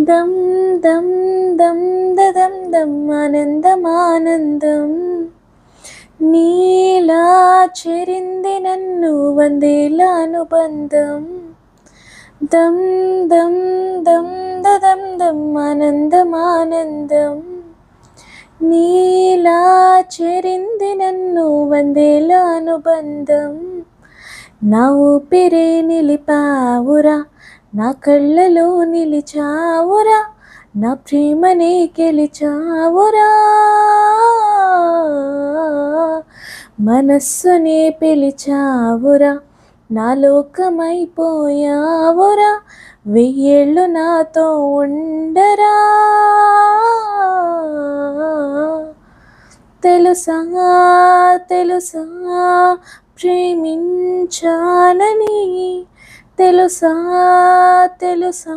దం దం దం దదం దం ఆనందమానందం నీలా చేరింది నన్ను వందేళ్ళ అనుబంధం దం దం దం దదం దం ఆనందమానందం నీలా చేరింది నన్ను వందేళ్ళ అనుబంధం నా ఊపిరే నిలిపావురా నా కళ్ళలో నిలిచావురా నా ప్రేమనే గెలిచావురా మనస్సునే పిలిచావురా నా లోకమైపోయావురా వెయ్యేళ్ళు నాతో ఉండరా తెలుసా తెలుసా ప్రేమించాలని తెలుసా తెలుసా